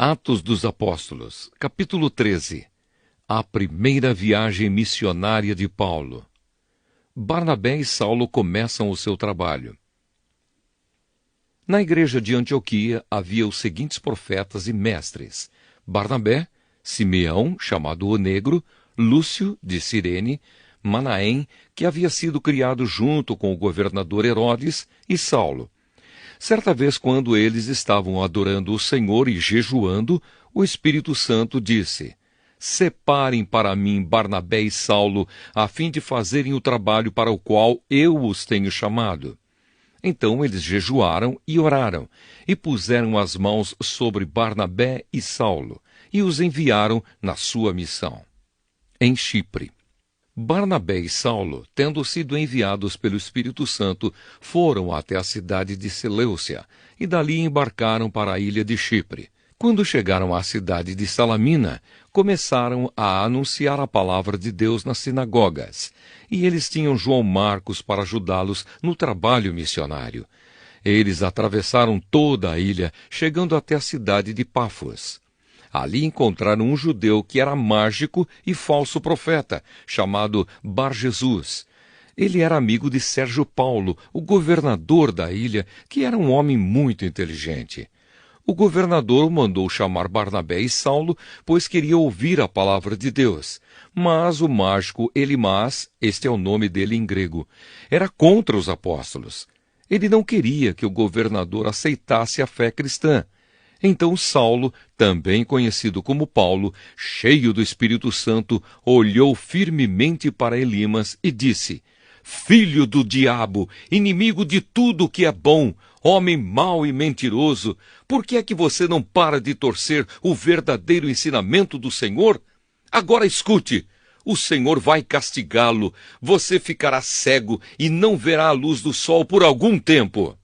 Atos dos Apóstolos, capítulo 13. A primeira viagem missionária de Paulo. Barnabé e Saulo começam o seu trabalho. Na igreja de Antioquia havia os seguintes profetas e mestres: Barnabé, Simeão, chamado o Negro, Lúcio, de Cirene, Manaém, que havia sido criado junto com o governador Herodes, e Saulo. Certa vez, quando eles estavam adorando o Senhor e jejuando, o Espírito Santo disse: Separem para mim Barnabé e Saulo, a fim de fazerem o trabalho para o qual eu os tenho chamado. Então eles jejuaram e oraram, e puseram as mãos sobre Barnabé e Saulo, e os enviaram na sua missão. Em Chipre. Barnabé e Saulo, tendo sido enviados pelo Espírito Santo, foram até a cidade de Seleucia, e dali embarcaram para a ilha de Chipre. Quando chegaram à cidade de Salamina, começaram a anunciar a palavra de Deus nas sinagogas, e eles tinham João Marcos para ajudá-los no trabalho missionário. Eles atravessaram toda a ilha, chegando até a cidade de Pafos. Ali encontraram um judeu que era mágico e falso profeta, chamado Bar-Jesus. Ele era amigo de Sérgio Paulo, o governador da ilha, que era um homem muito inteligente. O governador mandou chamar Barnabé e Saulo, pois queria ouvir a palavra de Deus. Mas o mágico Elimas, este é o nome dele em grego, era contra os apóstolos. Ele não queria que o governador aceitasse a fé cristã. Então Saulo, também conhecido como Paulo, cheio do Espírito Santo, olhou firmemente para Elimas e disse: Filho do diabo, inimigo de tudo que é bom, homem mau e mentiroso, por que é que você não para de torcer o verdadeiro ensinamento do Senhor? Agora escute, o Senhor vai castigá-lo, você ficará cego e não verá a luz do sol por algum tempo.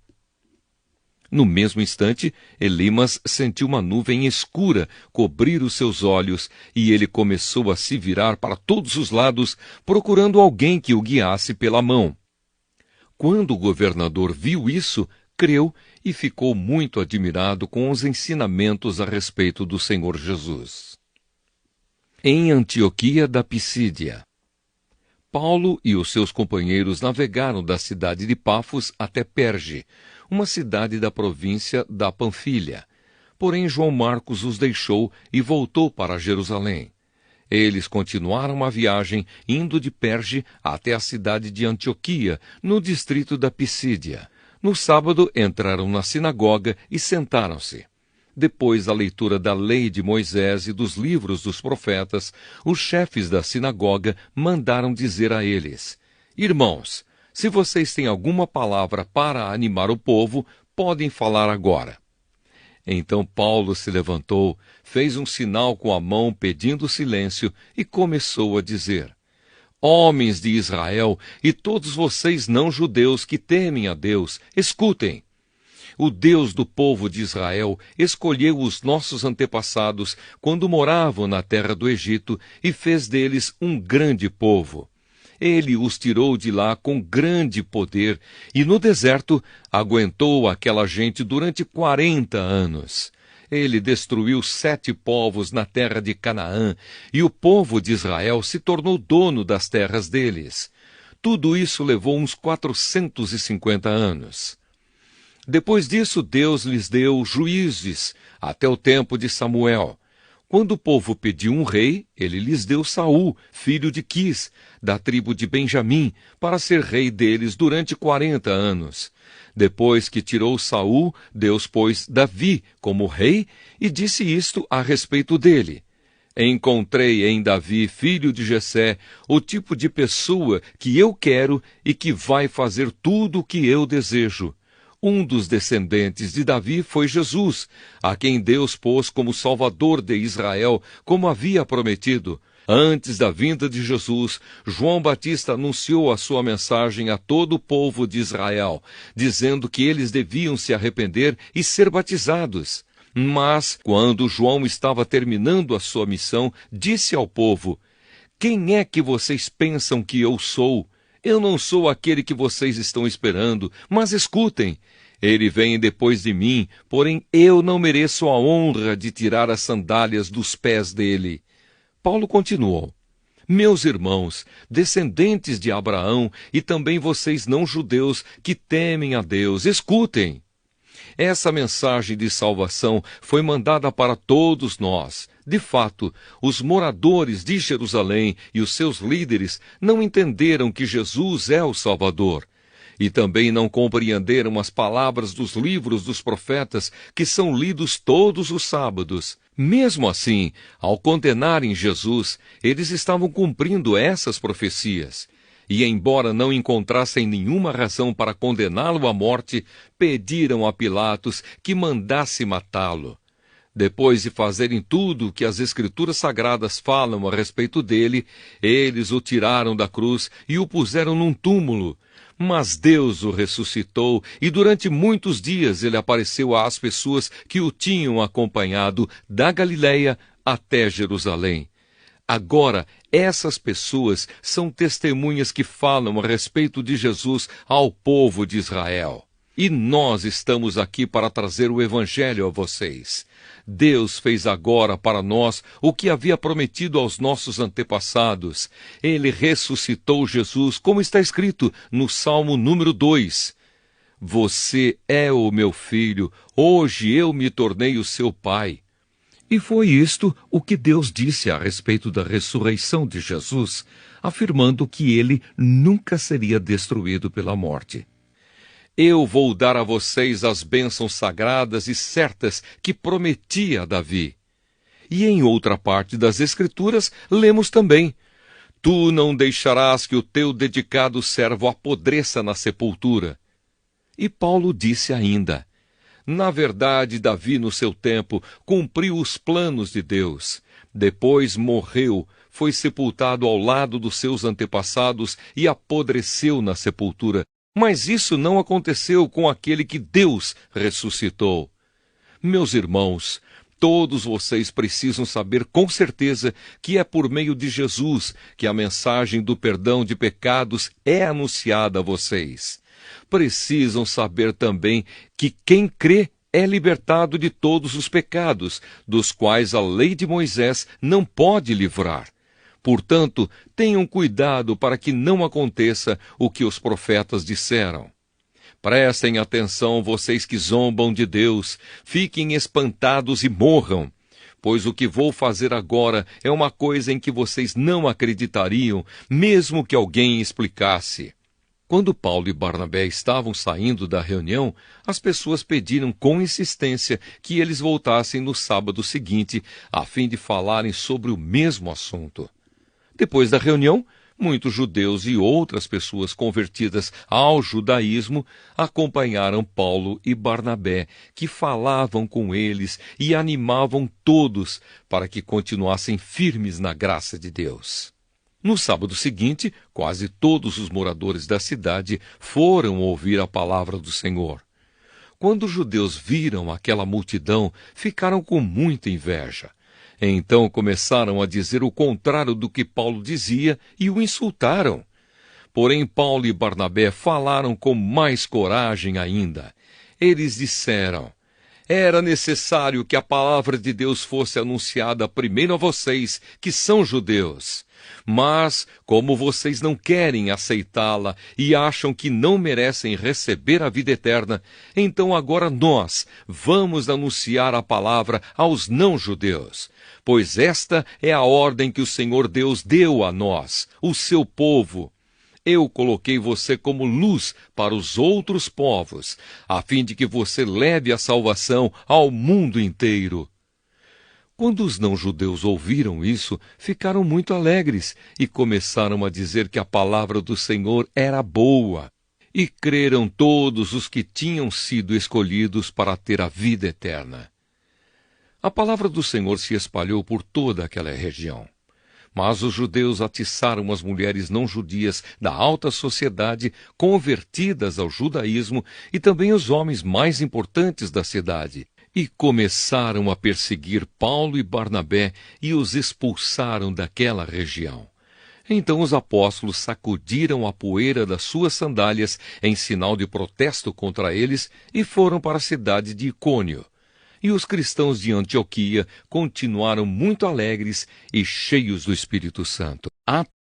No mesmo instante, Elimas sentiu uma nuvem escura cobrir os seus olhos, e ele começou a se virar para todos os lados, procurando alguém que o guiasse pela mão. Quando o governador viu isso, creu e ficou muito admirado com os ensinamentos a respeito do Senhor Jesus. Em Antioquia da Pisídia. Paulo e os seus companheiros navegaram da cidade de Pafos até Perge, uma cidade da província da Panfilha. Porém, João Marcos os deixou e voltou para Jerusalém. Eles continuaram a viagem, indo de Perge até a cidade de Antioquia, no distrito da Pisídia. No sábado, entraram na sinagoga e sentaram-se. Depois da leitura da lei de Moisés e dos livros dos profetas, os chefes da sinagoga mandaram dizer a eles: Irmãos, se vocês têm alguma palavra para animar o povo, podem falar agora. Então Paulo se levantou, fez um sinal com a mão pedindo silêncio e começou a dizer: Homens de Israel e todos vocês não-judeus que temem a Deus, escutem. O Deus do povo de Israel escolheu os nossos antepassados quando moravam na terra do Egito e fez deles um grande povo. Ele os tirou de lá com grande poder e no deserto aguentou aquela gente durante 40 anos. Ele destruiu 7 povos na terra de Canaã e o povo de Israel se tornou dono das terras deles. Tudo isso levou uns 450 anos. Depois disso, Deus lhes deu juízes até o tempo de Samuel. Quando o povo pediu um rei, ele lhes deu Saul, filho de Quis, da tribo de Benjamim, para ser rei deles durante 40 anos. Depois que tirou Saul, Deus pôs Davi como rei e disse isto a respeito dele: Encontrei em Davi, filho de Jessé, o tipo de pessoa que eu quero e que vai fazer tudo o que eu desejo. Um dos descendentes de Davi foi Jesus, a quem Deus pôs como Salvador de Israel, como havia prometido. Antes da vinda de Jesus, João Batista anunciou a sua mensagem a todo o povo de Israel, dizendo que eles deviam se arrepender e ser batizados. Mas, quando João estava terminando a sua missão, disse ao povo: Quem é que vocês pensam que eu sou? Eu não sou aquele que vocês estão esperando, mas escutem. Ele vem depois de mim, porém eu não mereço a honra de tirar as sandálias dos pés dele. Paulo continuou: Meus irmãos, descendentes de Abraão, e também vocês não-judeus que temem a Deus, escutem. Essa mensagem de salvação foi mandada para todos nós. De fato, os moradores de Jerusalém e os seus líderes não entenderam que Jesus é o Salvador. E também não compreenderam as palavras dos livros dos profetas que são lidos todos os sábados. Mesmo assim, ao condenarem Jesus, eles estavam cumprindo essas profecias. E, embora não encontrassem nenhuma razão para condená-lo à morte, pediram a Pilatos que mandasse matá-lo. Depois de fazerem tudo o que as Escrituras Sagradas falam a respeito dele, eles o tiraram da cruz e o puseram num túmulo. Mas Deus o ressuscitou, e durante muitos dias ele apareceu às pessoas que o tinham acompanhado da Galileia até Jerusalém. Agora, essas pessoas são testemunhas que falam a respeito de Jesus ao povo de Israel. E nós estamos aqui para trazer o Evangelho a vocês. Deus fez agora para nós o que havia prometido aos nossos antepassados. Ele ressuscitou Jesus, como está escrito no Salmo número 2. Você é o meu filho, hoje eu me tornei o seu pai. E foi isto o que Deus disse a respeito da ressurreição de Jesus, afirmando que ele nunca seria destruído pela morte. Eu vou dar a vocês as bênçãos sagradas e certas que prometi a Davi. E em outra parte das Escrituras, lemos também: Tu não deixarás que o teu dedicado servo apodreça na sepultura. E Paulo disse ainda: Na verdade, Davi, no seu tempo, cumpriu os planos de Deus. Depois morreu, foi sepultado ao lado dos seus antepassados e apodreceu na sepultura. Mas isso não aconteceu com aquele que Deus ressuscitou. Meus irmãos, todos vocês precisam saber com certeza que é por meio de Jesus que a mensagem do perdão de pecados é anunciada a vocês. Precisam saber também que quem crê é libertado de todos os pecados, dos quais a lei de Moisés não pode livrar. Portanto, tenham cuidado para que não aconteça o que os profetas disseram. Prestem atenção, vocês que zombam de Deus, fiquem espantados e morram, pois o que vou fazer agora é uma coisa em que vocês não acreditariam, mesmo que alguém explicasse. Quando Paulo e Barnabé estavam saindo da reunião, as pessoas pediram com insistência que eles voltassem no sábado seguinte, a fim de falarem sobre o mesmo assunto. Depois da reunião, muitos judeus e outras pessoas convertidas ao judaísmo acompanharam Paulo e Barnabé, que falavam com eles e animavam todos para que continuassem firmes na graça de Deus. No sábado seguinte, quase todos os moradores da cidade foram ouvir a palavra do Senhor. Quando os judeus viram aquela multidão, ficaram com muita inveja. Então começaram a dizer o contrário do que Paulo dizia e o insultaram. Porém, Paulo e Barnabé falaram com mais coragem ainda. Eles disseram: Era necessário que a palavra de Deus fosse anunciada primeiro a vocês, que são judeus. Mas, como vocês não querem aceitá-la e acham que não merecem receber a vida eterna, então agora nós vamos anunciar a palavra aos não-judeus. Pois esta é a ordem que o Senhor Deus deu a nós, o seu povo. Eu coloquei você como luz para os outros povos, a fim de que você leve a salvação ao mundo inteiro. Quando os não-judeus ouviram isso, ficaram muito alegres e começaram a dizer que a palavra do Senhor era boa. E creram todos os que tinham sido escolhidos para ter a vida eterna. A palavra do Senhor se espalhou por toda aquela região. Mas os judeus atiçaram as mulheres não-judias da alta sociedade convertidas ao judaísmo e também os homens mais importantes da cidade, e começaram a perseguir Paulo e Barnabé e os expulsaram daquela região. Então os apóstolos sacudiram a poeira das suas sandálias em sinal de protesto contra eles e foram para a cidade de Icônio. E os cristãos de Antioquia continuaram muito alegres e cheios do Espírito Santo. Atos